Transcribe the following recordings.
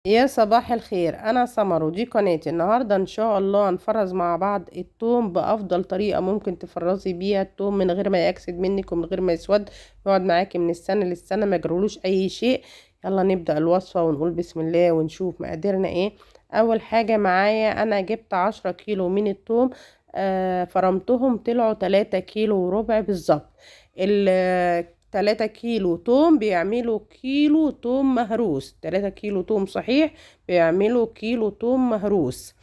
يا صباح الخير، انا سمر ودي قناتي. النهارده ان شاء الله هنفرز مع بعض التوم بافضل طريقه ممكن تفرزي بيها التوم من غير ما يكسد منك ومن غير ما يسود، يقعد معاكي من السنه للسنه ما يجرولوش اي شيء. يلا نبدا الوصفه ونقول بسم الله ونشوف مقاديرنا ايه. اول حاجه معايا انا جبت 10 كيلو من التوم، فرمتهم طلعوا 3 كيلو وربع بالظبط. 3 كيلو توم بيعملوا كيلو توم مهروس، 3 كيلو توم صحيح بيعملوا كيلو توم مهروس.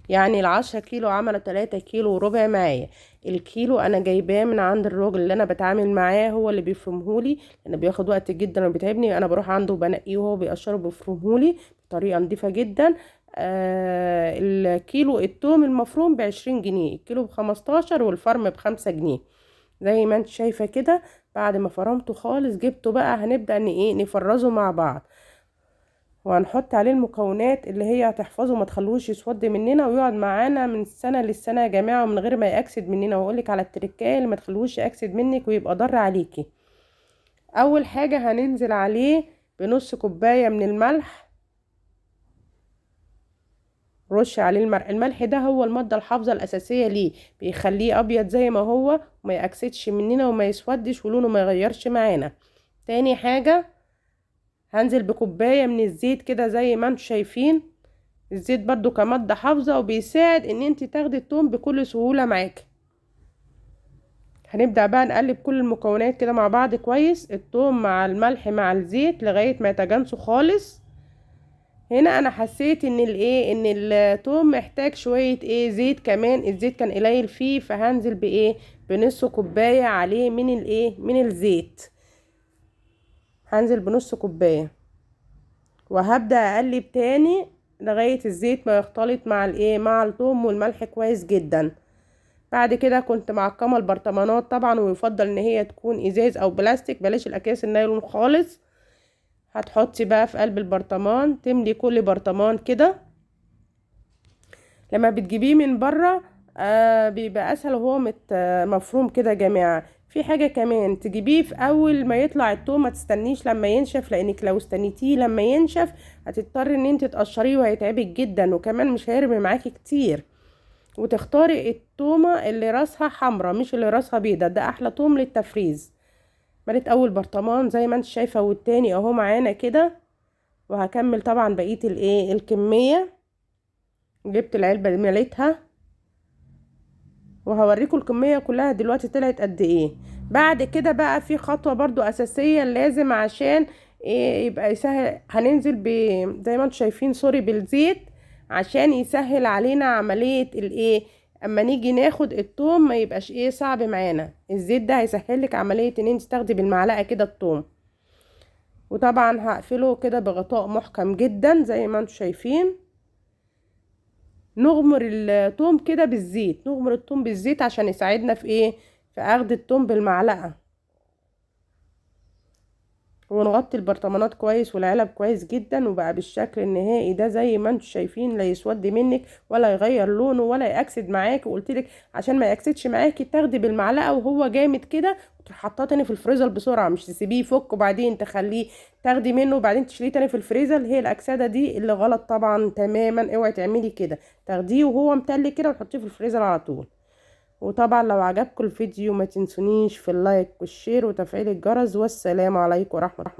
يعني ال10 كيلو عملوا 3 كيلو وربع معايا. الكيلو انا جايباه من عند الراجل اللي انا بتعامل معاه، هو اللي بيفرمهولي لانه بياخد وقت جدا وبيتعبني. انا بروح عنده وبنقيه وهو بيقشره بيفرمهولي بطريقه نظيفه جدا. الكيلو التوم المفروم ب20 جنيه، الكيلو ب15 والفرم ب5 جنيه زي ما انت شايفه كده. بعد ما فرمته خالص جبته بقى، هنبدأ ان ايه نفرزه مع بعض، وهنحط عليه المكونات اللي هي هتحفظه ما تخلوش يسود مننا ويقعد معانا من السنة للسنة يا جماعة، ومن غير ما يأكسد مننا. واقولك على التركية اللي ما تخلوش يأكسد منك ويبقى ضر عليكي. اول حاجة هننزل عليه بنص كوباية من الملح. رش عليه الملح ده هو المادة الحافظة الأساسية ليه، بيخليه أبيض زي ما هو وما يأكسدش مننا وما يسودش ولونه ما يغيرش معانا. تاني حاجة هنزل بكوباية من الزيت كده زي ما انتم شايفين. الزيت برضو كمادة حافظة وبيساعد ان انت تاخدي التوم بكل سهولة معاكي. هنبدأ بقى نقلب كل المكونات كده مع بعض كويس، التوم مع الملح مع الزيت لغاية ما يتجانسوا خالص. هنا انا حسيت ان ان التوم محتاج شوية زيت كمان، الزيت كان قليل فيه، فهنزل بنص كوباية عليه من الزيت. هنزل بنص كوباية وهبدأ اقلب تاني لغاية الزيت ما يختلط مع الثوم والملح كويس جدا. بعد كده كنت معقمة البرطمانات طبعا، ويفضل ان هي تكون ازاز او بلاستيك، بلاش الاكياس النايلون خالص. هتحطي بقى في قلب البرطمان، تملي كل برطمان كده. لما بتجيبيه من بره بيبقى اسهل وهو مفروم كده يا جماعه. في حاجه كمان، تجيبيه في اول ما يطلع التوم، ما تستنيش لما ينشف، لانك لو استنيتيه لما ينشف هتضطري ان انت تقشريه وهيتعبك جدا، وكمان مش هيرمي معاكي كتير. وتختاري التومه اللي راسها حمرا مش اللي راسها بيضه، ده احلى توم للتفريز. مليت اول برطمان زي ما انت شايفه والتاني اهو معانا كده، وهكمل طبعا بقيه الكميه. جبت العلبه اللي مليتها وهوريكم الكمية كلها دلوقتي طلعت قد ايه. بعد كده بقى في خطوة برضو اساسية لازم عشان يبقى يسهل. هننزل زي ما انتم شايفين سوري بالزيت، عشان يسهل علينا عملية اما نيجي ناخد التوم ما يبقاش صعب معانا. الزيت ده هيسهل لك عملية ان انت تاخدي بالمعلقة كده التوم. وطبعا هقفله كده بغطاء محكم جدا زي ما انتم شايفين. نغمر التوم كده بالزيت، نغمر التوم بالزيت عشان يساعدنا في اخد التوم بالمعلقة. ونغطي البرطمانات كويس والعلب كويس جدا، وبقى بالشكل النهائي ده زي ما انتم شايفين. لا يسود منك ولا يغير لونه ولا يأكسد معاكي. وقلتلك عشان ما يأكسدش معاكي تاخدي بالمعلقة وهو جامد كده، وتروحي حاطاه تاني في الفريزر بسرعة، مش تسيبيه يفك وبعدين تخليه تاخدي منه وبعدين تشيليه تاني في الفريزر. هي الأكسدة دي اللي غلط طبعا تماما، اوعي تعملي كده. تاخديه وهو متلج كده وتحطيه في الفريزر على طول. وطبعا لو عجبكم الفيديو ما تنسونيش في اللايك والشير وتفعيل الجرس. والسلام عليكم ورحمة الله.